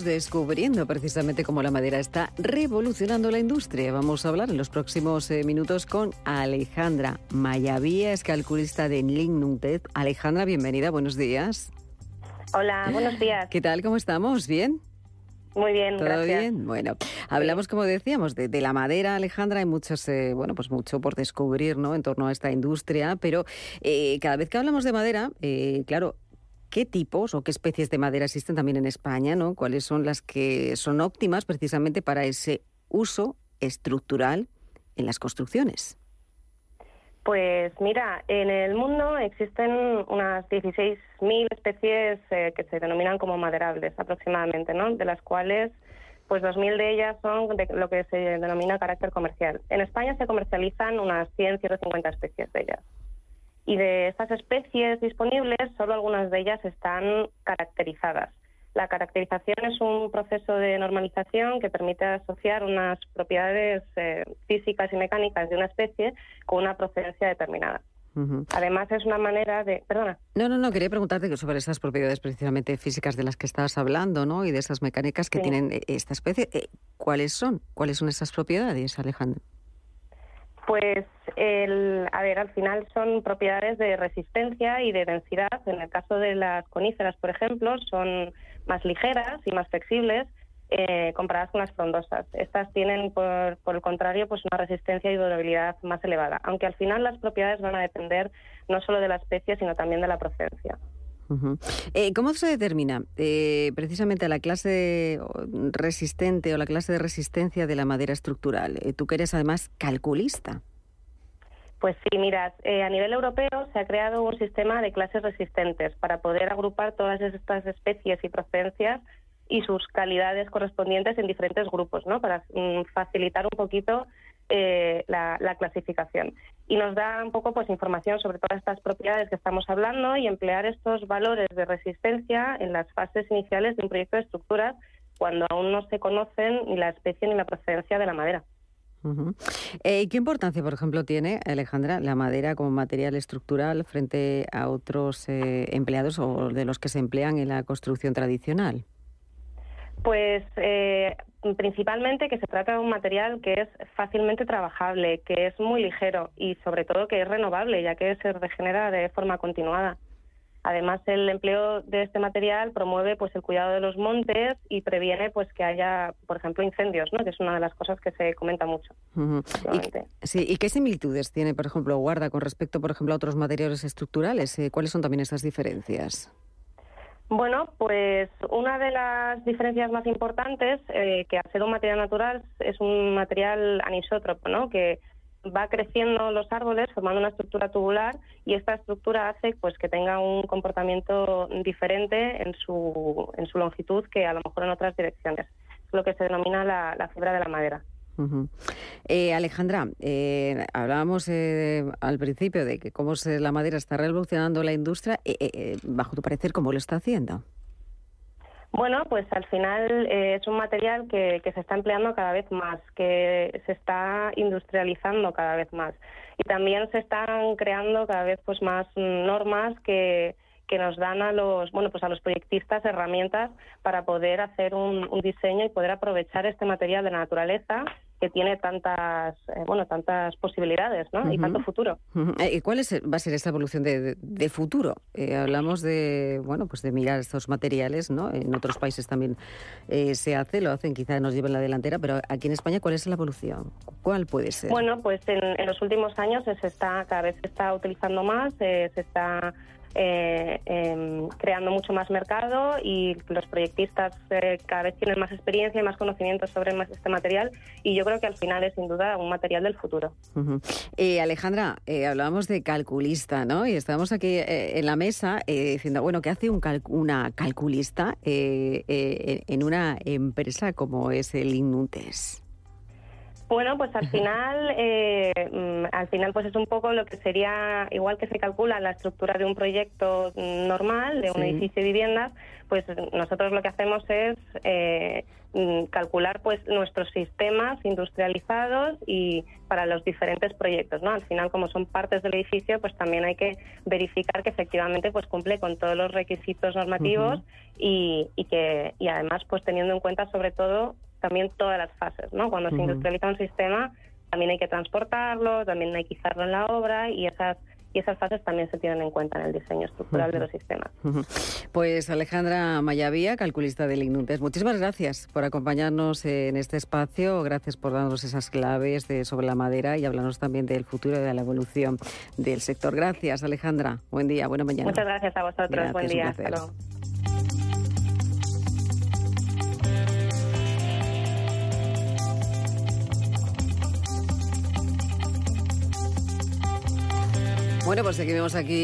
descubriendo precisamente cómo la madera está revolucionando la industria. Vamos a hablar en los próximos minutos con Alejandra Mayavía, es calculista de Lignum-TED. Alejandra, bienvenida, buenos días. Hola, buenos días. ¿Qué tal? ¿Cómo estamos? ¿Bien? Muy bien, ¿Todo gracias. bien? Bueno, hablamos, como decíamos, de la madera, Alejandra. Hay muchos, pues mucho por descubrir, ¿no?, en torno a esta industria, pero cada vez que hablamos de madera, claro, ¿qué tipos o qué especies de madera existen también en España, ¿no? ¿Cuáles son las que son óptimas precisamente para ese uso estructural en las construcciones? Pues mira, en el mundo existen unas 16.000 especies que se denominan como maderables aproximadamente, ¿no? De las cuales pues 2.000 de ellas son de lo que se denomina carácter comercial. En España se comercializan unas 100-150 especies de ellas. Y de estas especies disponibles, solo algunas de ellas están caracterizadas. La caracterización es un proceso de normalización que permite asociar unas propiedades físicas y mecánicas de una especie con una procedencia determinada. Uh-huh. Además, es una manera de... Perdona. No, quería preguntarte sobre esas propiedades precisamente físicas de las que estabas hablando, ¿no? Y de esas mecánicas que tienen esta especie. ¿Cuáles son? ¿Cuáles son esas propiedades, Alejandra? Pues, al final son propiedades de resistencia y de densidad. En el caso de las coníferas, por ejemplo, son más ligeras y más flexibles comparadas con las frondosas. Estas tienen, por el contrario, pues una resistencia y durabilidad más elevada, aunque al final las propiedades van a depender no solo de la especie, sino también de la procedencia. Uh-huh. ¿Cómo se determina precisamente la clase resistente o la clase de resistencia de la madera estructural? Tú que eres además calculista. Pues sí, mirad, a nivel europeo se ha creado un sistema de clases resistentes para poder agrupar todas estas especies y procedencias y sus calidades correspondientes en diferentes grupos, ¿no? Para facilitar un poquito la clasificación. Y nos da un poco pues información sobre todas estas propiedades que estamos hablando y emplear estos valores de resistencia en las fases iniciales de un proyecto de estructuras cuando aún no se conocen ni la especie ni la procedencia de la madera. Uh-huh. ¿Qué importancia, por ejemplo, tiene, Alejandra, la madera como material estructural frente a otros empleados o de los que se emplean en la construcción tradicional? Pues principalmente que se trata de un material que es fácilmente trabajable, que es muy ligero y sobre todo que es renovable, ya que se regenera de forma continuada. Además, el empleo de este material promueve pues el cuidado de los montes y previene pues que haya, por ejemplo, incendios, ¿no? Que es una de las cosas que se comenta mucho. Uh-huh. ¿Y qué similitudes tiene, por ejemplo, guarda con respecto, por ejemplo, a otros materiales estructurales? ¿Cuáles son también estas diferencias? Bueno, pues una de las diferencias más importantes, que al ser un material natural es un material anisótropo, ¿no? Que va creciendo los árboles formando una estructura tubular y esta estructura hace pues que tenga un comportamiento diferente en su longitud que a lo mejor en otras direcciones. Es lo que se denomina la fibra de la madera. Uh-huh. Alejandra, hablábamos al principio de que cómo la madera está revolucionando la industria. Bajo tu parecer, ¿cómo lo está haciendo? Bueno, pues al final es un material que se está empleando cada vez más, que se está industrializando cada vez más y también se están creando cada vez pues más normas que nos dan a los proyectistas herramientas para poder hacer un diseño y poder aprovechar este material de la naturaleza que tiene tantas posibilidades, ¿no? Uh-huh. Y tanto futuro. Uh-huh. ¿Cuál va a ser esta evolución de futuro? Hablamos de mirar estos materiales, ¿no? En otros países también lo hacen, quizás nos lleven la delantera, pero aquí en España, ¿cuál es la evolución? ¿Cuál puede ser? Bueno, pues en los últimos años cada vez se está utilizando más, se está creando mucho más mercado y los proyectistas cada vez tienen más experiencia y más conocimiento sobre este material y yo creo que al final es sin duda un material del futuro. Uh-huh. Alejandra, hablábamos de calculista, ¿no? Y estábamos aquí en la mesa diciendo, bueno, ¿qué hace una calculista en una empresa como es el Lignum-TED? Bueno, pues al final pues es un poco lo que sería, igual que se calcula la estructura de un proyecto normal, de un edificio de viviendas, pues nosotros lo que hacemos es calcular pues nuestros sistemas industrializados y para los diferentes proyectos, ¿no? Al final, como son partes del edificio, pues también hay que verificar que efectivamente pues cumple con todos los requisitos normativos y además pues teniendo en cuenta sobre todo también todas las fases, ¿no? Cuando se industrializa un sistema también hay que transportarlo, también hay que izarlo en la obra y esas fases también se tienen en cuenta en el diseño estructural de los sistemas. Pues Alejandra Mayavía, calculista del INUNTES, muchísimas gracias por acompañarnos en este espacio, gracias por darnos esas claves sobre la madera y hablarnos también del futuro y de la evolución del sector. Gracias, Alejandra. Buen día, buena mañana. Muchas gracias a vosotros. Gracias, buen día. Hasta luego. Bueno, pues seguimos aquí